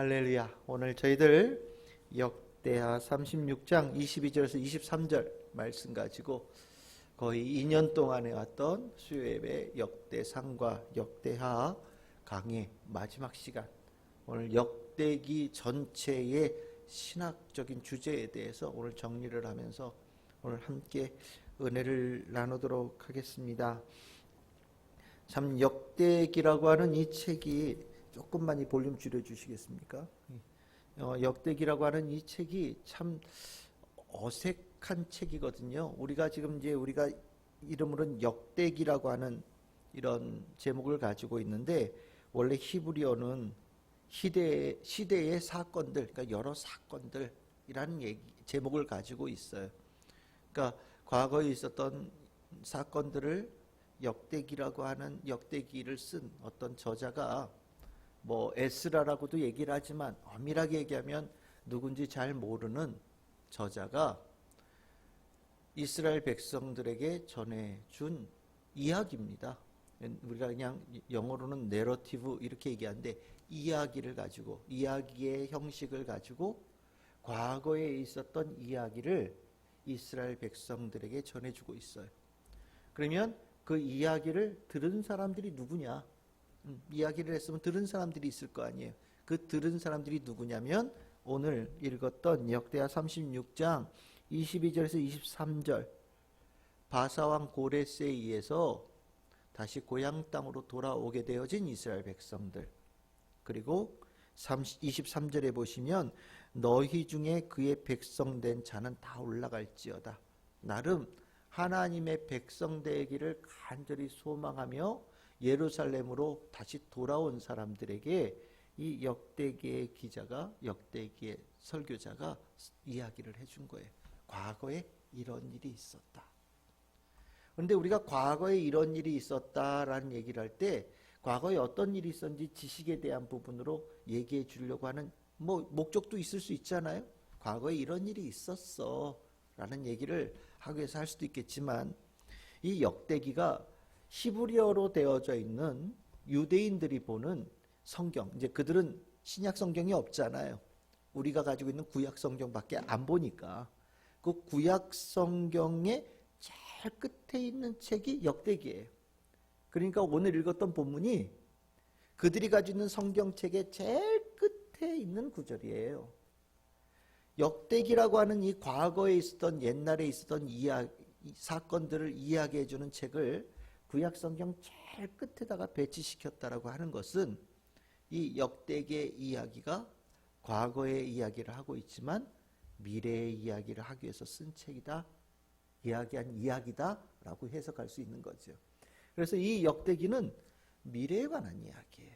할렐루야. 오늘 저희들 역대하 36장 22절에서 23절 말씀 가지고 거의 2년 동안 해왔던 수요예배 역대상과 역대하 강의 마지막 시간, 오늘 역대기 전체의 신학적인 주제에 대해서 오늘 정리를 하면서 오늘 함께 은혜를 나누도록 하겠습니다. 참 역대기라고 하는 이 책이, 조금만 이 볼륨 줄여주시겠습니까? 역대기라고 하는 이 책이 참 어색한 책이거든요. 우리가 지금 우리가 이름으로는 역대기라고 하는 이런 제목을 가지고 있는데, 원래 히브리어는 시대의 사건들, 그러니까 여러 사건들이라는 제목을 가지고 있어요. 그러니까 과거에 있었던 사건들을 역대기라고 하는 역대기를 쓴 어떤 저자가 에스라라고도 얘기를 하지만 엄밀하게 얘기하면 누군지 잘 모르는 저자가 이스라엘 백성들에게 전해준 이야기입니다. 우리가 그냥 영어로는 내러티브 이렇게 얘기하는데, 이야기를 가지고, 이야기의 형식을 가지고 과거에 있었던 이야기를 이스라엘 백성들에게 전해주고 있어요. 그러면 그 이야기를 들은 사람들이 누구냐? 이야기를 했으면 들은 사람들이 있을 거 아니에요. 그 들은 사람들이 누구냐면 오늘 읽었던 역대하 36장 22절에서 23절, 바사왕 고레스에 의해서 다시 고향 땅으로 돌아오게 되어진 이스라엘 백성들, 그리고 23절에 보시면 너희 중에 그의 백성된 자는 다 올라갈지어다. 나름 하나님의 백성 되기를 간절히 소망하며 예루살렘으로 다시 돌아온 사람들에게 이 역대기의 기자가, 역대기의 설교자가 이야기를 해준 거예요. 과거에 이런 일이 있었다. 그런데 우리가 과거에 이런 일이 있었다라는 얘기를 할 때 과거에 어떤 일이 있었는지 지식에 대한 부분으로 얘기해 주려고 하는 목적도 있을 수 있잖아요. 과거에 이런 일이 있었어 라는 얘기를 하기 위해서 할 수도 있겠지만, 이 역대기가 히브리어로 되어져 있는 유대인들이 보는 성경, 이제 그들은 신약 성경이 없잖아요. 우리가 가지고 있는 구약 성경밖에 안 보니까 그 구약 성경의 제일 끝에 있는 책이 역대기예요. 그러니까 오늘 읽었던 본문이 그들이 가지고 있는 성경책의 제일 끝에 있는 구절이에요. 역대기라고 하는 이 과거에 있었던, 옛날에 있었던 사건들을 이야기해 주는 책을 구약 성경 제일 끝에다가 배치시켰다라고 하는 것은, 이 역대기의 이야기가 과거의 이야기를 하고 있지만 미래의 이야기를 하기 위해서 쓴 책이다, 이야기한 이야기다라고 해석할 수 있는 거죠. 그래서 이 역대기는 미래에 관한 이야기예요.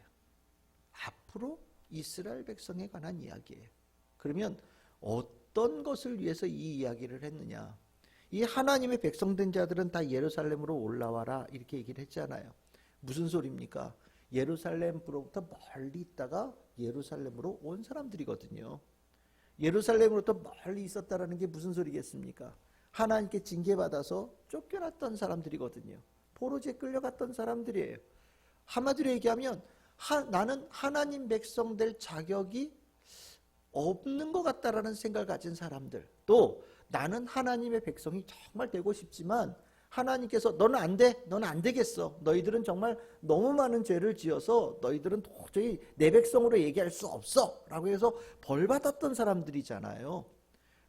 앞으로 이스라엘 백성에 관한 이야기예요. 그러면 어떤 것을 위해서 이 이야기를 했느냐? 이 하나님의 백성된 자들은 다 예루살렘으로 올라와라 이렇게 얘기를 했잖아요. 무슨 소리입니까? 예루살렘으로부터 멀리 있다가 예루살렘으로 온 사람들이거든요. 예루살렘으로부터 멀리 있었다라는 게 무슨 소리겠습니까? 하나님께 징계받아서 쫓겨났던 사람들이거든요. 포로지에 끌려갔던 사람들이에요. 한마디로 얘기하면 나는 하나님 백성 될 자격이 없는 것 같다라는 생각을 가진 사람들, 또 나는 하나님의 백성이 정말 되고 싶지만 하나님께서 너는 안 돼, 너는 안 되겠어, 너희들은 정말 너무 많은 죄를 지어서 너희들은 도저히 내 백성으로 얘기할 수 없어 라고 해서 벌받았던 사람들이잖아요.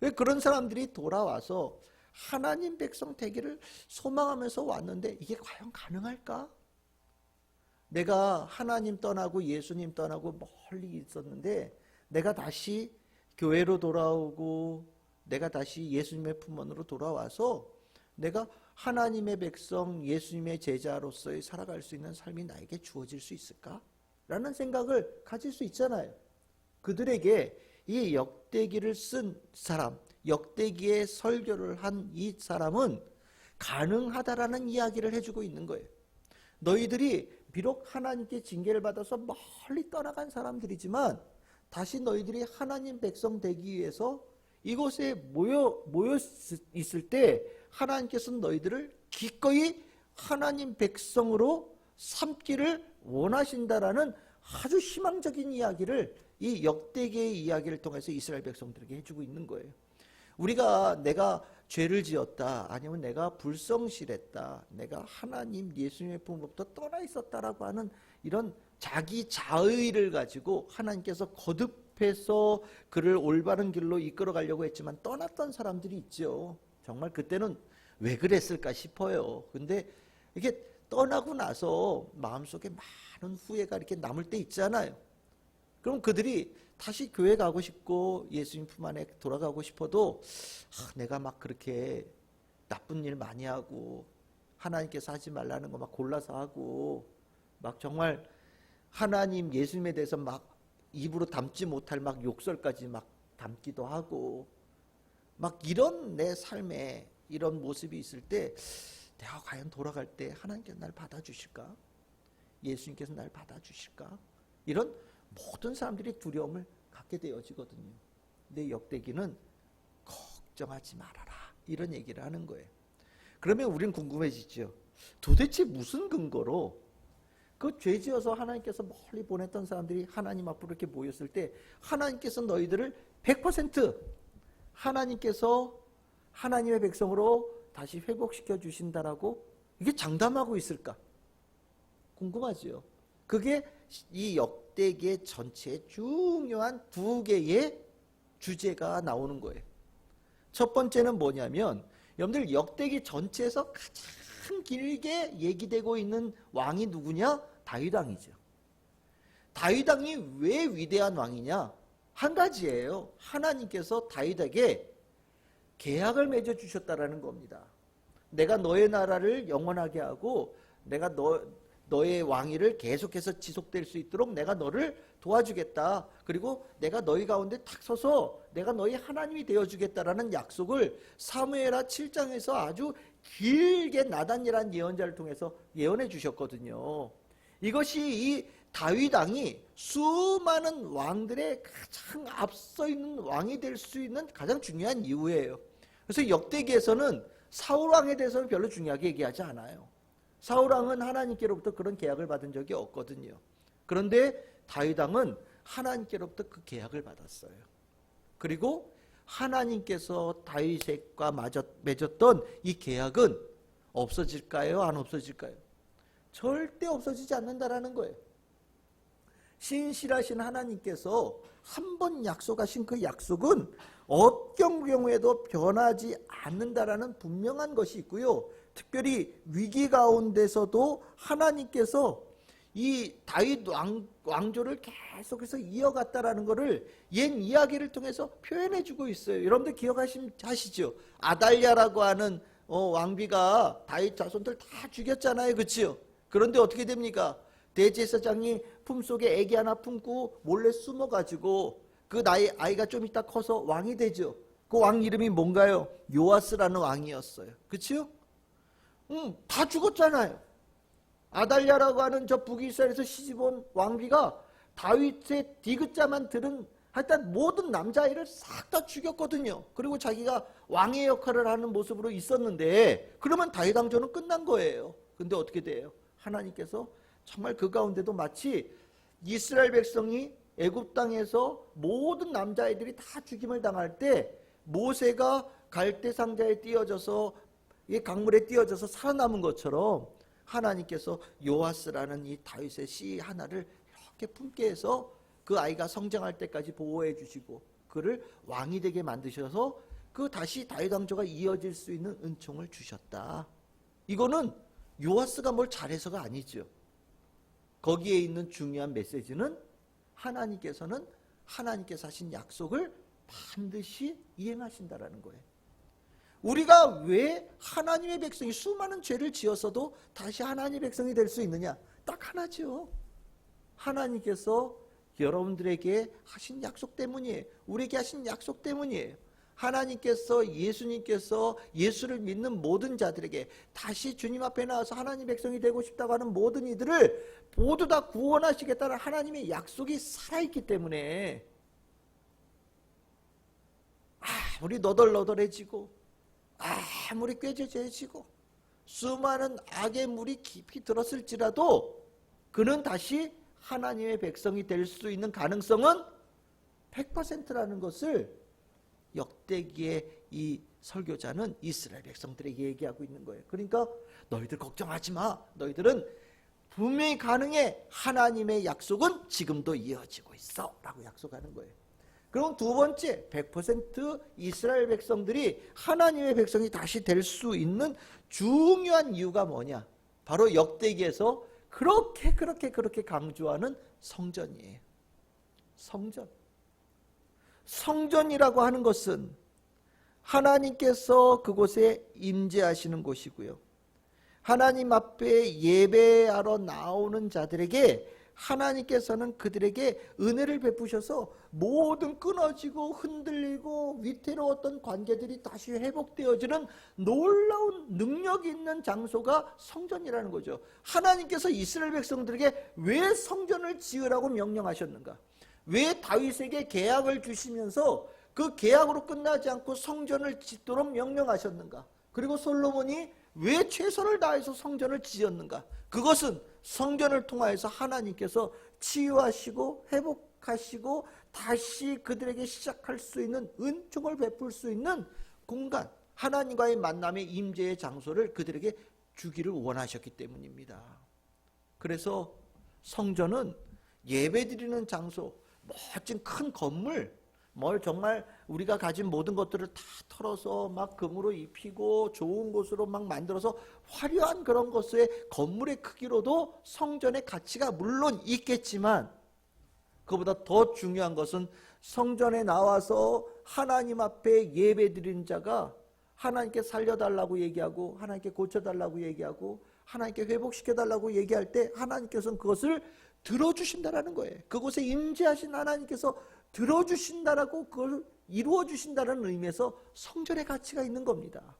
왜 그런 사람들이 돌아와서 하나님 백성 되기를 소망하면서 왔는데 이게 과연 가능할까? 내가 하나님 떠나고 예수님 떠나고 멀리 있었는데 내가 다시 교회로 돌아오고 내가 다시 예수님의 품 안으로 돌아와서 내가 하나님의 백성, 예수님의 제자로서의 살아갈 수 있는 삶이 나에게 주어질 수 있을까? 라는 생각을 가질 수 있잖아요. 그들에게 이 역대기를 쓴 사람, 역대기의 설교를 한 이 사람은 가능하다라는 이야기를 해주고 있는 거예요. 너희들이 비록 하나님께 징계를 받아서 멀리 떠나간 사람들이지만 다시 너희들이 하나님 백성 되기 위해서 이곳에 모여 있을 때 하나님께서는 너희들을 기꺼이 하나님 백성으로 삼기를 원하신다라는 아주 희망적인 이야기를 이 역대기의 이야기를 통해서 이스라엘 백성들에게 해주고 있는 거예요. 우리가 내가 죄를 지었다, 아니면 내가 불성실했다, 내가 하나님 예수님의 품으로부터 떠나 있었다라고 하는 이런 자기 자의를 가지고 하나님께서 거듭해서 그를 올바른 길로 이끌어 가려고 했지만 떠났던 사람들이 있죠. 정말 그때는 왜 그랬을까 싶어요. 근데 이게 떠나고 나서 마음속에 많은 후회가 이렇게 남을 때 있잖아요. 그럼 그들이 다시 교회 가고 싶고 예수님 품 안에 돌아가고 싶어도 내가 막 그렇게 나쁜 일 많이 하고 하나님께서 하지 말라는 거 막 골라서 하고 막 정말 하나님 예수님에 대해서 막 입으로 담지 못할 막 욕설까지 막 담기도 하고 막 이런 내 삶에 이런 모습이 있을 때 내가 과연 돌아갈 때 하나님께서 날 받아주실까? 예수님께서 날 받아주실까? 이런 모든 사람들이 두려움을 갖게 되어지거든요. 근데 역대기는 걱정하지 말아라 이런 얘기를 하는 거예요. 그러면 우리는 궁금해지죠. 도대체 무슨 근거로 그 죄지어서 하나님께서 멀리 보냈던 사람들이 하나님 앞으로 이렇게 모였을 때 하나님께서 너희들을 100% 하나님께서 하나님의 백성으로 다시 회복시켜 주신다라고 이게 장담하고 있을까? 궁금하죠. 그게 이 역대기 전체의 중요한 두 개의 주제가 나오는 거예요. 첫 번째는 뭐냐면 여러분들 역대기 전체에서 가장 길게 얘기되고 있는 왕이 누구냐? 다윗 왕이죠. 다윗 왕이 왜 위대한 왕이냐? 한 가지예요. 하나님께서 다윗에게 계약을 맺어 주셨다라는 겁니다. 내가 너의 나라를 영원하게 하고 내가 너의 왕위를 계속해서 지속될 수 있도록 내가 너를 도와주겠다. 그리고 내가 너희 가운데 탁 서서 내가 너희 하나님이 되어주겠다라는 약속을 사무엘하 7장에서 아주 길게 나단이라는 예언자를 통해서 예언해 주셨거든요. 이것이 이 다윗 왕이 수많은 왕들의 가장 앞서 있는 왕이 될 수 있는 가장 중요한 이유예요. 그래서 역대기에서는 사울 왕에 대해서는 별로 중요하게 얘기하지 않아요. 사울 왕은 하나님께로부터 그런 계약을 받은 적이 없거든요. 그런데 다윗 왕은 하나님께로부터 그 계약을 받았어요. 그리고 하나님께서 다윗과 맺었던 이 계약은 없어질까요? 안 없어질까요? 절대 없어지지 않는다라는 거예요. 신실하신 하나님께서 한 번 약속하신 그 약속은 어떤 경우에도 변하지 않는다라는 분명한 것이 있고요. 특별히 위기 가운데서도 하나님께서 이 다윗 왕조를 계속해서 이어갔다라는 것을 옛 이야기를 통해서 표현해 주고 있어요. 여러분들 기억하시죠? 아달랴라고 하는 왕비가 다윗 자손들 다 죽였잖아요. 그렇죠? 그런데 어떻게 됩니까? 대제사장이 품속에 아기 하나 품고 몰래 숨어가지고 그 아이가 좀 이따 커서 왕이 되죠. 그 왕 이름이 뭔가요? 요아스라는 왕이었어요. 그렇죠? 다 죽었잖아요. 아달랴라고 하는 저 북이스라엘에서 시집온 왕비가 다윗의 디귿자만 들은 하여튼 모든 남자아이를 싹 다 죽였거든요. 그리고 자기가 왕의 역할을 하는 모습으로 있었는데 그러면 다윗 왕조는 끝난 거예요. 근데 어떻게 돼요? 하나님께서 정말 그 가운데도 마치 이스라엘 백성이 애굽 땅에서 모든 남자아이들이 다 죽임을 당할 때 모세가 갈대 상자에 띄어져서 이 강물에 띄어져서 살아남은 것처럼 하나님께서 요아스라는 이 다윗의 씨 하나를 이렇게 품게 해서 그 아이가 성장할 때까지 보호해 주시고 그를 왕이 되게 만드셔서 그 다시 다윗 왕조가 이어질 수 있는 은총을 주셨다. 이거는 요아스가 뭘 잘해서가 아니죠. 거기에 있는 중요한 메시지는 하나님께서는 하나님께서 하신 약속을 반드시 이행하신다라는 거예요. 우리가 왜 하나님의 백성이 수많은 죄를 지었어도 다시 하나님의 백성이 될 수 있느냐? 딱 하나죠. 하나님께서 여러분들에게 하신 약속 때문이에요. 우리에게 하신 약속 때문이에요. 하나님께서 예수님께서 예수를 믿는 모든 자들에게 다시 주님 앞에 나와서 하나님 백성이 되고 싶다고 하는 모든 이들을 모두 다 구원하시겠다는 하나님의 약속이 살아있기 때문에 아무리 너덜너덜해지고 아무리 꾀죄죄해지고 수많은 악의 물이 깊이 들었을지라도 그는 다시 하나님의 백성이 될 수 있는 가능성은 100%라는 것을 역대기의 이 설교자는 이스라엘 백성들에게 얘기하고 있는 거예요. 그러니까 너희들 걱정하지 마. 너희들은 분명히 가능해. 하나님의 약속은 지금도 이어지고 있어 라고 약속하는 거예요. 그럼 두 번째, 100% 이스라엘 백성들이 하나님의 백성이 다시 될 수 있는 중요한 이유가 뭐냐? 바로 역대기에서 그렇게 강조하는 성전이에요. 성전이라고 하는 것은 하나님께서 그곳에 임재하시는 곳이고요. 하나님 앞에 예배하러 나오는 자들에게 하나님께서는 그들에게 은혜를 베푸셔서 모든 끊어지고 흔들리고 위태로웠던 관계들이 다시 회복되어지는 놀라운 능력이 있는 장소가 성전이라는 거죠. 하나님께서 이스라엘 백성들에게 왜 성전을 지으라고 명령하셨는가? 왜 다윗에게 계약을 주시면서 그 계약으로 끝나지 않고 성전을 짓도록 명령하셨는가? 그리고 솔로몬이 왜 최선을 다해서 성전을 지었는가? 그것은 성전을 통하여서 하나님께서 치유하시고 회복하시고 다시 그들에게 시작할 수 있는 은총을 베풀 수 있는 공간, 하나님과의 만남의 임재의 장소를 그들에게 주기를 원하셨기 때문입니다. 그래서 성전은 예배드리는 장소, 멋진 큰 건물, 정말 우리가 가진 모든 것들을 다 털어서 막 금으로 입히고 좋은 곳으로 막 만들어서 화려한 그런 것의 건물의 크기로도 성전의 가치가 물론 있겠지만, 그보다 더 중요한 것은 성전에 나와서 하나님 앞에 예배드리는 자가 하나님께 살려달라고 얘기하고 하나님께 고쳐달라고 얘기하고 하나님께 회복시켜달라고 얘기할 때 하나님께서는 그것을 들어주신다라는 거예요. 그곳에 임재하신 하나님께서 들어주신다라고 그걸 이루어주신다는 의미에서 성전의 가치가 있는 겁니다.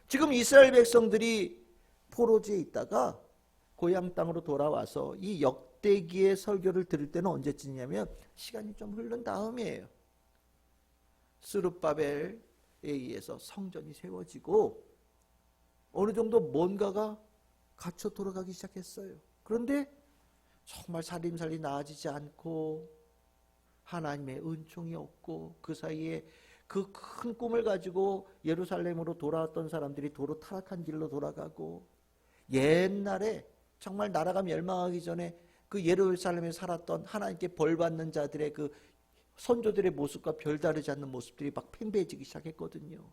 지금 이스라엘 백성들이 포로지에 있다가 고향 땅으로 돌아와서 이 역대기의 설교를 들을 때는 언제쯤이냐면 시간이 좀 흐른 다음이에요. 스룹바벨에 의해서 성전이 세워지고 어느 정도 뭔가가 갖춰 돌아가기 시작했어요. 그런데 정말 살림살이 나아지지 않고 하나님의 은총이 없고 그 사이에 그 큰 꿈을 가지고 예루살렘으로 돌아왔던 사람들이 도로 타락한 길로 돌아가고, 옛날에 정말 나라가 멸망하기 전에 그 예루살렘에 살았던 하나님께 벌받는 자들의 그 선조들의 모습과 별다르지 않는 모습들이 막 팽배해지기 시작했거든요.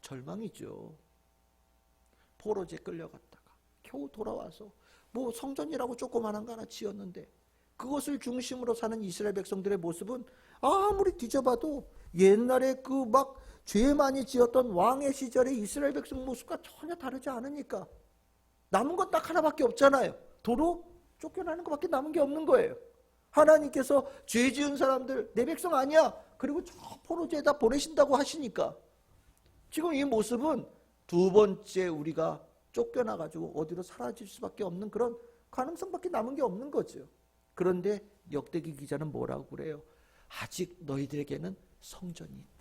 절망이죠. 포로지에 끌려갔다가 겨우 돌아와서 뭐 성전이라고 조그만한 거 하나 지었는데 그것을 중심으로 사는 이스라엘 백성들의 모습은 아무리 뒤져봐도 옛날에 그 막 죄 많이 지었던 왕의 시절의 이스라엘 백성 모습과 전혀 다르지 않으니까 남은 건 딱 하나밖에 없잖아요. 도로 쫓겨나는 것밖에 남은 게 없는 거예요. 하나님께서 죄 지은 사람들 내 백성 아니야. 그리고 저 포로지에다 보내신다고 하시니까 지금 이 모습은 두 번째 우리가 쫓겨나가지고 어디로 사라질 수밖에 없는 그런 가능성밖에 남은 게 없는 거죠. 그런데 역대기 기자는 뭐라고 그래요? 아직 너희들에게는 성전이 있다.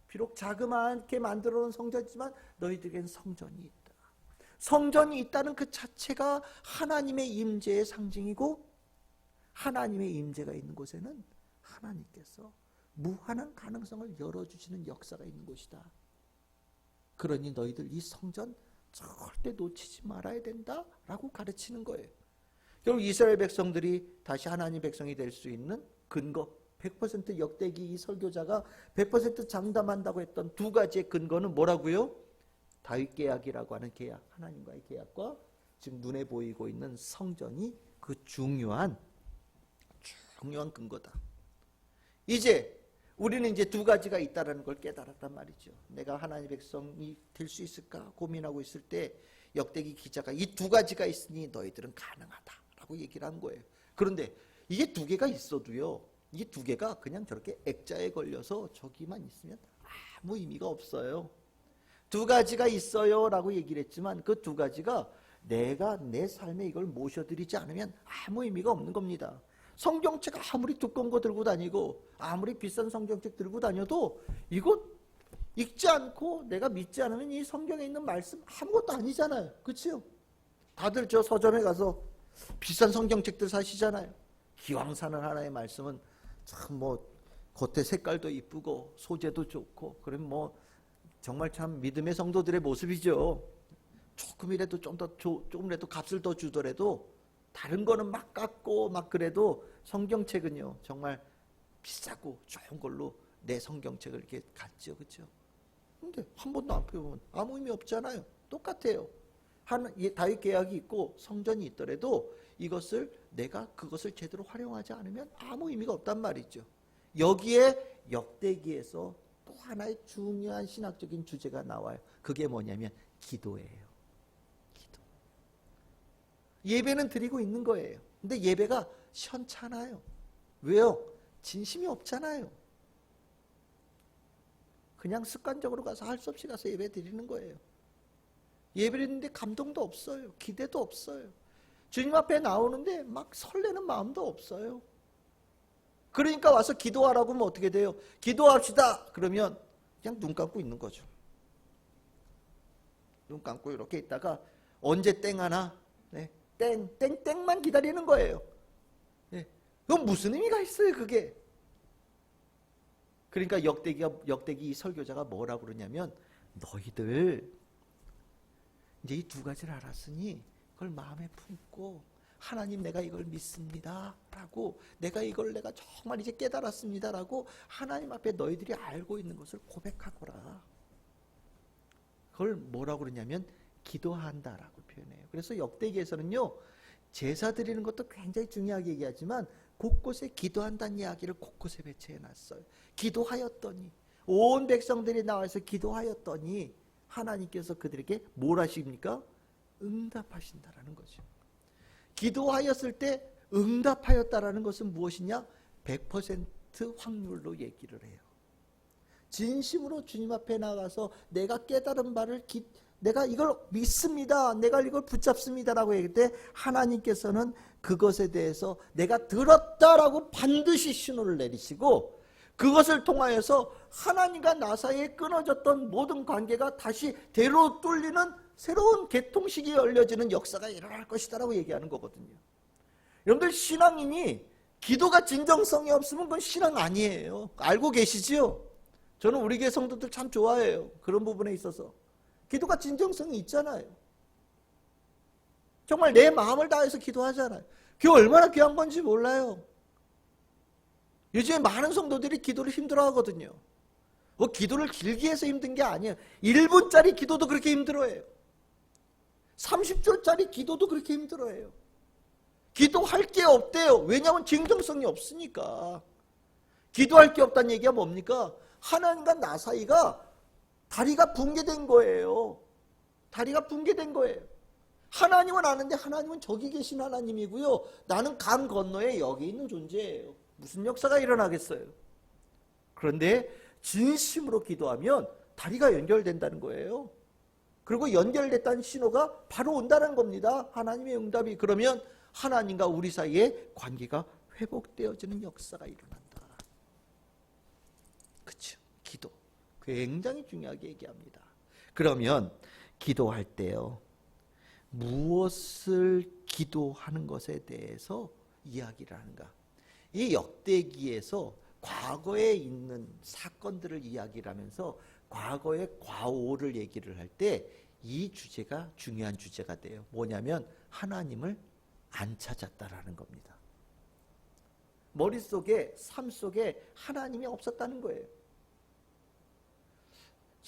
비록 자그맣게 만들어 놓은 성전이지만 너희들에게는 성전이 있다. 성전이 있다는 그 자체가 하나님의 임재의 상징이고, 하나님의 임재가 있는 곳에는 하나님께서 무한한 가능성을 열어주시는 역사가 있는 곳이다. 그러니 너희들 이 성전 절대 놓치지 말아야 된다라고 가르치는 거예요. 결국 이스라엘 백성들이 다시 하나님 백성이 될 수 있는 근거, 100% 역대기 이 설교자가 100% 장담한다고 했던 두 가지의 근거는 뭐라고요? 다윗 계약이라고 하는 계약, 하나님과의 계약과 지금 눈에 보이고 있는 성전이 그 중요한 근거다. 이제 우리는 이제 두 가지가 있다는 걸 깨달았단 말이죠. 내가 하나님의 백성이 될 수 있을까 고민하고 있을 때 역대기 기자가 이 두 가지가 있으니 너희들은 가능하다라고 얘기를 한 거예요. 그런데 이게 두 개가 있어도요, 이 두 개가 그냥 저렇게 액자에 걸려서 저기만 있으면 아무 의미가 없어요. 두 가지가 있어요 라고 얘기를 했지만 그 두 가지가 내가 내 삶에 이걸 모셔드리지 않으면 아무 의미가 없는 겁니다. 성경책 아무리 두꺼운 거 들고 다니고 아무리 비싼 성경책 들고 다녀도 이거 읽지 않고 내가 믿지 않으면 이 성경에 있는 말씀 아무것도 아니잖아요. 그렇죠? 다들 저 서점에 가서 비싼 성경책들 사시잖아요. 기왕 사는 하나의 말씀은 참 뭐 겉에 색깔도 이쁘고 소재도 좋고, 그럼 뭐 정말 참 믿음의 성도들의 모습이죠. 조금이라도 조금이라도 값을 더 주더라도 다른 거는 막 깎고 막 그래도 성경책은요 정말 비싸고 좋은 걸로 내 성경책을 이렇게 갖죠, 그렇죠? 근데 한 번도 안 펴보면 아무 의미 없잖아요. 똑같아요. 다윗 계약이 있고 성전이 있더라도 이것을 내가 그것을 제대로 활용하지 않으면 아무 의미가 없단 말이죠. 여기에 역대기에서 또 하나의 중요한 신학적인 주제가 나와요. 그게 뭐냐면 기도예요. 기도. 예배는 드리고 있는 거예요. 근데 예배가 시원찮아요. 왜요? 진심이 없잖아요. 그냥 습관적으로 가서 할 수 없이 가서 예배 드리는 거예요. 예배를 드리는데 감동도 없어요. 기대도 없어요. 주님 앞에 나오는데 막 설레는 마음도 없어요. 그러니까 와서 기도하라고 하면 어떻게 돼요? 기도합시다. 그러면 그냥 눈 감고 있는 거죠. 눈 감고 이렇게 있다가 언제 땡 하나? 네, 땡만 기다리는 거예요. 네, 그건 무슨 의미가 있어요, 그게? 그러니까 역대기 설교자가 뭐라고 그러냐면, 너희들 이제 이 두 가지를 알았으니 그걸 마음에 품고, 하나님 내가 이걸 믿습니다 라고, 내가 정말 이제 깨달았습니다 라고 하나님 앞에 너희들이 알고 있는 것을 고백하거라. 그걸 뭐라고 그러냐면 기도한다 라고 표현해요. 그래서 역대기에서는요 제사 드리는 것도 굉장히 중요하게 얘기하지만 곳곳에 기도한다는 이야기를 곳곳에 배치해 놨어요. 기도하였더니, 온 백성들이 나와서 기도하였더니 하나님께서 그들에게 뭘 하십니까? 응답하신다라는 거죠. 기도하였을 때 응답하였다라는 것은 무엇이냐? 100% 확률로 얘기를 해요. 진심으로 주님 앞에 나가서 내가 깨달은 바를 내가 이걸 믿습니다, 내가 이걸 붙잡습니다라고 얘기할 때 하나님께서는 그것에 대해서 내가 들었다라고 반드시 신호를 내리시고, 그것을 통하여서 하나님과 나 사이에 끊어졌던 모든 관계가 다시 대로 뚫리는 새로운 개통식이 열려지는 역사가 일어날 것이다 라고 얘기하는 거거든요. 여러분들 신앙인이 기도가 진정성이 없으면 그건 신앙 아니에요. 알고 계시죠? 저는 우리 교회 성도들 참 좋아해요. 그런 부분에 있어서 기도가 진정성이 있잖아요. 정말 내 마음을 다해서 기도하잖아요. 그게 얼마나 귀한 건지 몰라요. 요즘에 많은 성도들이 기도를 힘들어하거든요. 뭐 기도를 길게 해서 힘든 게 아니에요. 1분짜리 기도도 그렇게 힘들어해요. 30초짜리 기도도 그렇게 힘들어해요. 기도할 게 없대요. 왜냐하면 진정성이 없으니까. 기도할 게 없다는 얘기가 뭡니까? 하나님과 나 사이가 다리가 붕괴된 거예요. 다리가 붕괴된 거예요. 하나님은 아는데 하나님은 저기 계신 하나님이고요, 나는 강 건너에 여기 있는 존재예요. 무슨 역사가 일어나겠어요? 그런데 진심으로 기도하면 다리가 연결된다는 거예요. 그리고 연결됐다는 신호가 바로 온다는 겁니다. 하나님의 응답이. 그러면 하나님과 우리 사이의 관계가 회복되어지는 역사가 일어난다. 그렇죠? 기도. 굉장히 중요하게 얘기합니다. 그러면 기도할 때요, 무엇을 기도하는 것에 대해서 이야기를 하는가? 이 역대기에서 과거에 있는 사건들을 이야기를 하면서 과거의 과오를 얘기를 할 때 이 주제가 중요한 주제가 돼요. 뭐냐면 하나님을 안 찾았다라는 겁니다. 머릿속에, 삶 속에 하나님이 없었다는 거예요.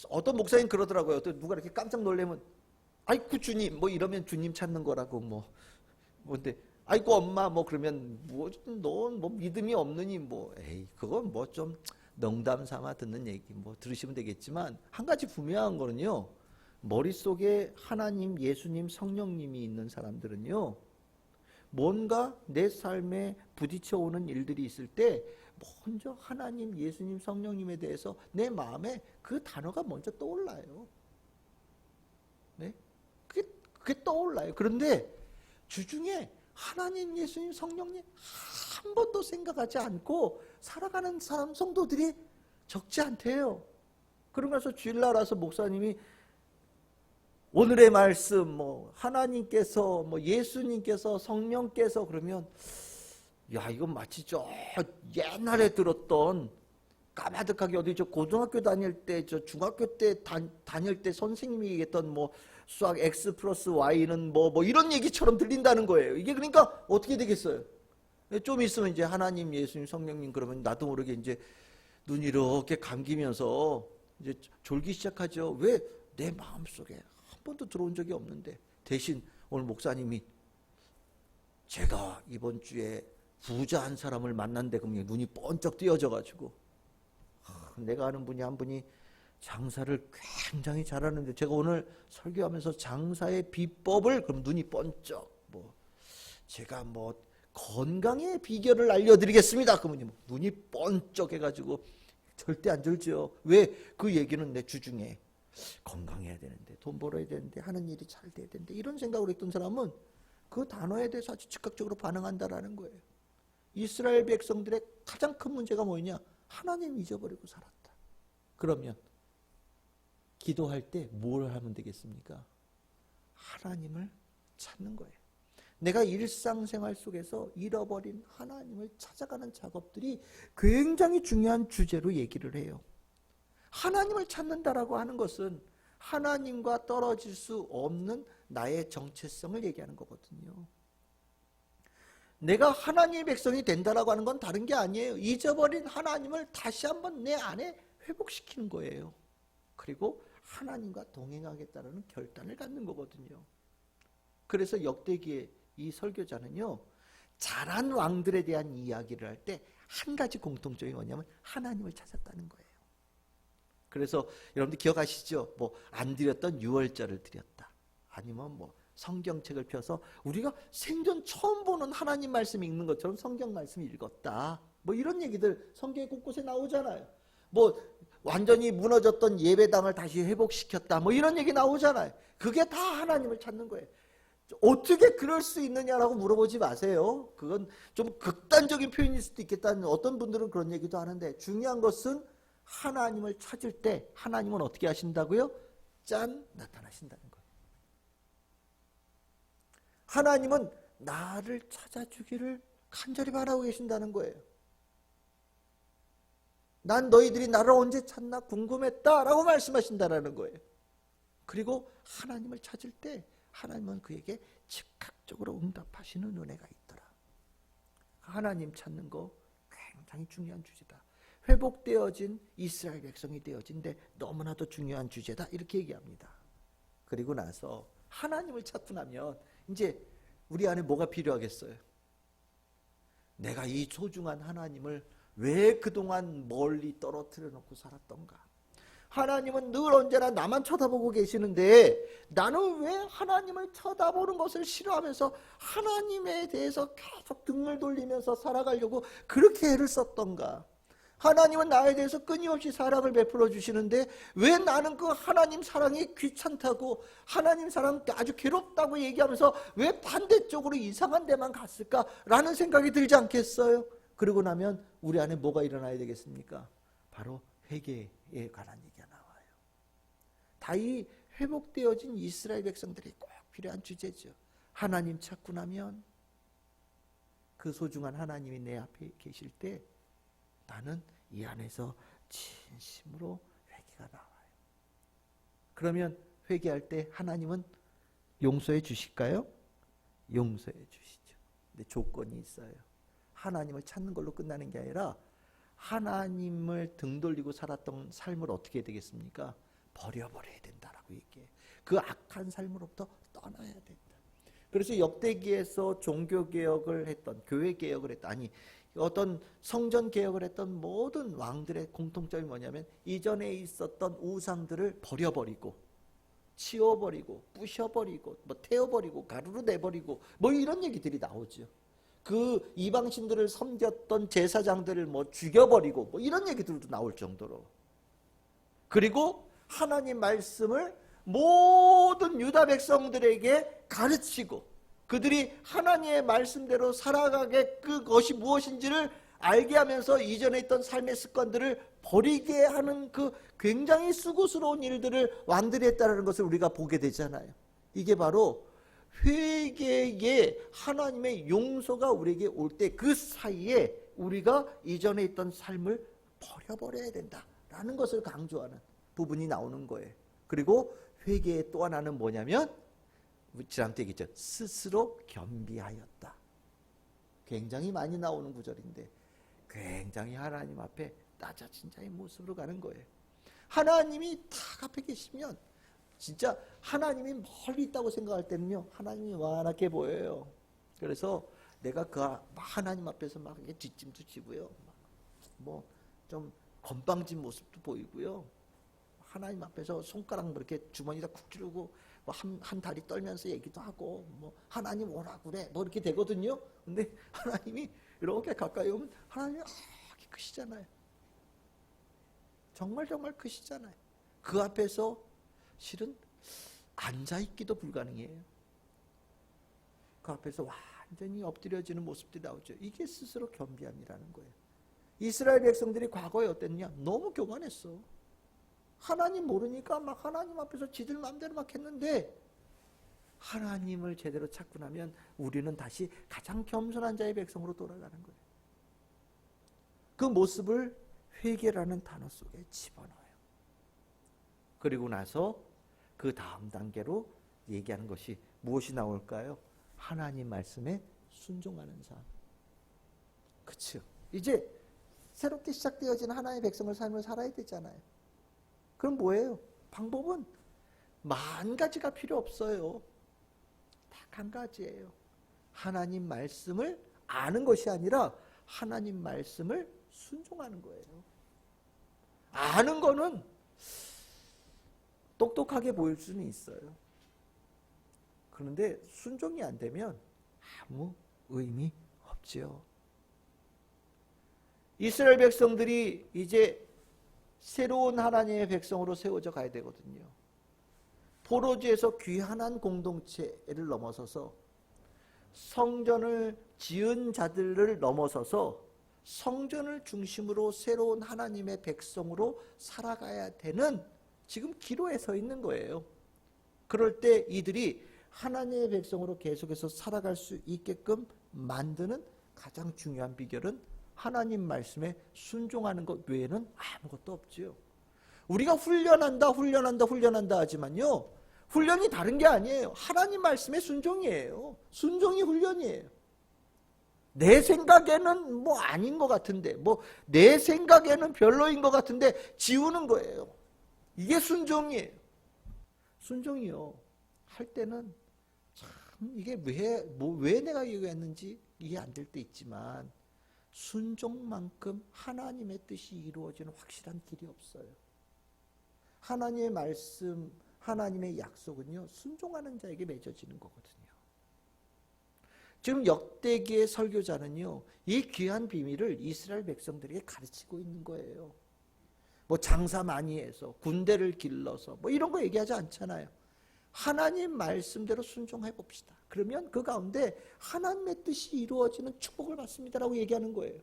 어떤 목사님 그러더라고요. 또 누가 이렇게 깜짝 놀라면, 아이고 주님 뭐 이러면 주님 찾는 거라고 뭔데, 아이고 엄마 뭐 그러면 넌 뭐 믿음이 없느니 뭐, 에이 그건 뭐 좀 농담 삼아 듣는 얘기 뭐 들으시면 되겠지만, 한 가지 분명한 거는요, 머릿속에 하나님, 예수님, 성령님이 있는 사람들은요, 뭔가 내 삶에 부딪혀 오는 일들이 있을 때 먼저 하나님, 예수님, 성령님에 대해서 내 마음에 그 단어가 먼저 떠올라요. 네? 그게 떠올라요. 그런데 주중에 하나님, 예수님, 성령님 한 번도 생각하지 않고 살아가는 사람, 성도들이 적지 않대요. 그러면서 주일날 와서 목사님이 오늘의 말씀 뭐 하나님께서 뭐 예수님께서 성령께서 그러면 야 이건 마치 저 옛날에 들었던 까마득하게 어디 저 고등학교 다닐 때 저 중학교 때 다닐 때 선생님이 얘기했던 뭐 수학 x 플러스 y는 뭐 이런 얘기처럼 들린다는 거예요. 이게 그러니까 어떻게 되겠어요? 좀 있으면 이제 하나님, 예수님, 성령님 그러면 나도 모르게 이제 눈이 이렇게 감기면서 이제 졸기 시작하죠. 왜? 내 마음속에 한 번도 들어온 적이 없는데. 대신 오늘 목사님이 제가 이번 주에 부자 한 사람을 만난데 그러면 눈이 번쩍 띄어져 가지고 내가 아는 분이 한 분이 장사를 굉장히 잘하는데 제가 오늘 설교하면서 장사의 비법을 그럼 눈이 번쩍 뭐 제가 뭐 건강의 비결을 알려드리겠습니다. 그러면 눈이 번쩍 해가지고 절대 안 졸죠. 왜? 그 얘기는 내 주중에 건강해야 되는데 돈 벌어야 되는데 하는 일이 잘 돼야 되는데 이런 생각으로 했던 사람은 그 단어에 대해서 아주 즉각적으로 반응한다라는 거예요. 이스라엘 백성들의 가장 큰 문제가 뭐냐? 하나님 잊어버리고 살았다. 그러면 기도할 때 뭘 하면 되겠습니까? 하나님을 찾는 거예요. 내가 일상생활 속에서 잃어버린 하나님을 찾아가는 작업들이 굉장히 중요한 주제로 얘기를 해요. 하나님을 찾는다라고 하는 것은 하나님과 떨어질 수 없는 나의 정체성을 얘기하는 거거든요. 내가 하나님의 백성이 된다라고 하는 건 다른 게 아니에요. 잊어버린 하나님을 다시 한번 내 안에 회복시키는 거예요. 그리고 하나님과 동행하겠다는 결단을 갖는 거거든요. 그래서 역대기의 이 설교자는요, 잘한 왕들에 대한 이야기를 할 때 한 가지 공통점이 뭐냐면 하나님을 찾았다는 거예요. 그래서 여러분들 기억하시죠? 뭐 안 드렸던 유월절을 드렸다. 아니면 뭐 성경책을 펴서 우리가 생전 처음 보는 하나님 말씀 읽는 것처럼 성경 말씀 읽었다. 뭐 이런 얘기들 성경에 곳곳에 나오잖아요. 뭐 완전히 무너졌던 예배당을 다시 회복시켰다. 뭐 이런 얘기 나오잖아요. 그게 다 하나님을 찾는 거예요. 어떻게 그럴 수 있느냐라고 물어보지 마세요. 그건 좀 극단적인 표현일 수도 있겠다는 어떤 분들은 그런 얘기도 하는데 중요한 것은 하나님을 찾을 때 하나님은 어떻게 하신다고요? 짠! 나타나신다는 거예요. 하나님은 나를 찾아주기를 간절히 바라고 계신다는 거예요. 난 너희들이 나를 언제 찾나 궁금했다라고 말씀하신다는 거예요. 그리고 하나님을 찾을 때 하나님은 그에게 즉각적으로 응답하시는 은혜가 있더라. 하나님 찾는 거 굉장히 중요한 주제다. 회복되어진 이스라엘 백성이 되어진데 너무나도 중요한 주제다. 이렇게 얘기합니다. 그리고 나서 하나님을 찾고 나면 이제 우리 안에 뭐가 필요하겠어요? 내가 이 소중한 하나님을 왜 그동안 멀리 떨어뜨려 놓고 살았던가? 하나님은 늘 언제나 나만 쳐다보고 계시는데 나는 왜 하나님을 쳐다보는 것을 싫어하면서 하나님에 대해서 계속 등을 돌리면서 살아가려고 그렇게 애를 썼던가? 하나님은 나에 대해서 끊임없이 사랑을 베풀어 주시는데 왜 나는 그 하나님 사랑이 귀찮다고 하나님 사랑 아주 괴롭다고 얘기하면서 왜 반대쪽으로 이상한 데만 갔을까라는 생각이 들지 않겠어요? 그러고 나면 우리 안에 뭐가 일어나야 되겠습니까? 바로 회개에 관한 얘기가 나와요. 다 이 회복되어진 이스라엘 백성들이 꼭 필요한 주제죠. 하나님 찾고 나면 그 소중한 하나님이 내 앞에 계실 때 나는 이 안에서 진심으로 회개가 나와요. 그러면 회개할 때 하나님은 용서해 주실까요? 용서해 주시죠. 근데 조건이 있어요. 하나님을 찾는 걸로 끝나는 게 아니라 하나님을 등 돌리고 살았던 삶을 어떻게 해야 되겠습니까? 버려버려야 된다라고 얘기해요. 그 악한 삶으로부터 떠나야 된다. 그래서 역대기에서 종교개혁을 했던, 교회개혁을 했던, 아니 어떤 성전개혁을 했던 모든 왕들의 공통점이 뭐냐면 이전에 있었던 우상들을 버려버리고 치워버리고 부셔버리고 뭐 태워버리고 가루로 내버리고 뭐 이런 얘기들이 나오죠. 그 이방신들을 섬겼던 제사장들을 뭐 죽여버리고 뭐 이런 얘기들도 나올 정도로. 그리고 하나님 말씀을 모든 유다 백성들에게 가르치고 그들이 하나님의 말씀대로 살아가게 그것이 무엇인지를 알게 하면서 이전에 있던 삶의 습관들을 버리게 하는 그 굉장히 수고스러운 일들을 완전히 했다는 것을 우리가 보게 되잖아요. 이게 바로 회개의 하나님의 용서가 우리에게 올 때 그 사이에 우리가 이전에 있던 삶을 버려버려야 된다라는 것을 강조하는 부분이 나오는 거예요. 그리고 회개의 또 하나는 뭐냐면 지난때 얘기했죠. 스스로 겸비하였다. 굉장히 많이 나오는 구절인데 굉장히 하나님 앞에 낮아진 자의 모습으로 가는 거예요. 하나님이 딱 앞에 계시면 진짜 하나님이 멀리 있다고 생각할 때는요, 하나님이 완하게 보여요. 그래서 내가 그 하나님 앞에서 막 뒷짐도 지고요, 뭐 좀 건방진 모습도 보이고요, 하나님 앞에서 손가락 뭐 이렇게 주머니에다 쿡 찌르고 뭐 한 다리 떨면서 얘기도 하고 뭐 하나님 오라 그래 뭐 이렇게 되거든요. 근데 하나님이 이렇게 가까이 오면 하나님이 크시잖아요. 정말 크시잖아요. 그 앞에서 실은 앉아있기도 불가능해요. 그 앞에서 완전히 엎드려지는 모습들이 나오죠. 이게 스스로 겸비함이라는 거예요. 이스라엘 백성들이 과거에 어땠냐? 너무 교만했어. 하나님 모르니까 막 하나님 앞에서 지들 마음대로 막 했는데, 하나님을 제대로 찾고 나면 우리는 다시 가장 겸손한 자의 백성으로 돌아가는 거예요. 그 모습을 회개라는 단어 속에 집어넣어요. 그리고 나서 그 다음 단계로 얘기하는 것이 무엇이 나올까요? 하나님 말씀에 순종하는 삶. 그렇죠. 이제 새롭게 시작되어진 하나님의 백성의 삶을 살아야 되잖아요. 그럼 뭐예요? 방법은 만 가지가 필요 없어요. 딱 한 가지예요. 하나님 말씀을 아는 것이 아니라 하나님 말씀을 순종하는 거예요. 아는 거는 똑똑하게 보일 수는 있어요. 그런데 순종이 안 되면 아무 의미 없지요. 이스라엘 백성들이 이제 새로운 하나님의 백성으로 세워져 가야 되거든요. 포로지에서 귀환한 공동체를 넘어서서 성전을 지은 자들을 넘어서서 성전을 중심으로 새로운 하나님의 백성으로 살아가야 되는 지금 기로에 서 있는 거예요. 그럴 때 이들이 하나님의 백성으로 계속해서 살아갈 수 있게끔 만드는 가장 중요한 비결은 하나님 말씀에 순종하는 것 외에는 아무것도 없지요. 우리가 훈련한다 하지만요, 훈련이 다른 게 아니에요. 하나님 말씀의 순종이에요. 순종이 훈련이에요. 내 생각에는 뭐 아닌 것 같은데, 뭐 내 생각에는 별로인 것 같은데 지우는 거예요. 이게 순종이에요. 순종이요. 할 때는 참 이게 왜 내가 이거 했는지 이해 안 될 때 있지만 순종만큼 하나님의 뜻이 이루어지는 확실한 길이 없어요. 하나님의 말씀, 하나님의 약속은요, 순종하는 자에게 맺어지는 거거든요. 지금 역대기의 설교자는요, 이 귀한 비밀을 이스라엘 백성들에게 가르치고 있는 거예요. 뭐 장사 많이 해서, 군대를 길러서, 뭐 이런 거 얘기하지 않잖아요. 하나님 말씀대로 순종해 봅시다. 그러면 그 가운데 하나님의 뜻이 이루어지는 축복을 받습니다라고 얘기하는 거예요.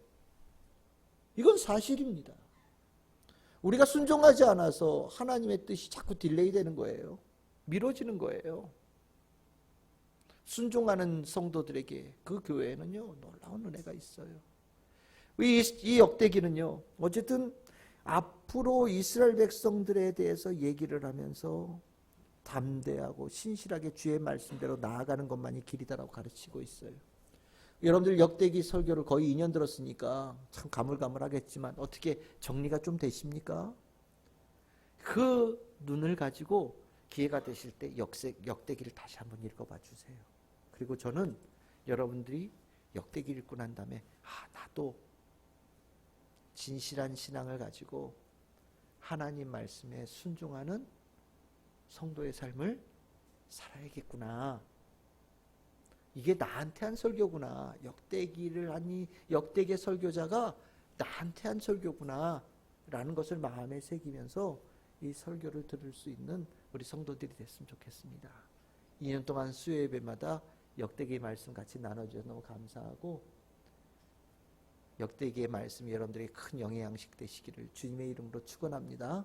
이건 사실입니다. 우리가 순종하지 않아서 하나님의 뜻이 자꾸 딜레이 되는 거예요. 미뤄지는 거예요. 순종하는 성도들에게 그 교회에는요, 놀라운 은혜가 있어요. 이 역대기는요, 어쨌든 앞으로 이스라엘 백성들에 대해서 얘기를 하면서 담대하고 신실하게 주의 말씀대로 나아가는 것만이 길이다라고 가르치고 있어요. 여러분들 역대기 설교를 거의 2년 들었으니까 참 가물가물하겠지만 어떻게 정리가 좀 되십니까? 그 눈을 가지고 기회가 되실 때 역대기를 다시 한번 읽어봐 주세요. 그리고 저는 여러분들이 역대기를 읽고 난 다음에 나도 진실한 신앙을 가지고 하나님 말씀에 순종하는 성도의 삶을 살아야겠구나. 이게 나한테 한 설교구나. 역대기를 하니 역대기 설교자가 나한테 한 설교구나 라는 것을 마음에 새기면서 이 설교를 들을 수 있는 우리 성도들이 됐으면 좋겠습니다. 2년 동안 수요 예배마다 역대기 말씀 같이 나눠주셔서 너무 감사하고, 역대기의 말씀이 여러분들에게 큰 영향식 되시기를 주님의 이름으로 축원합니다.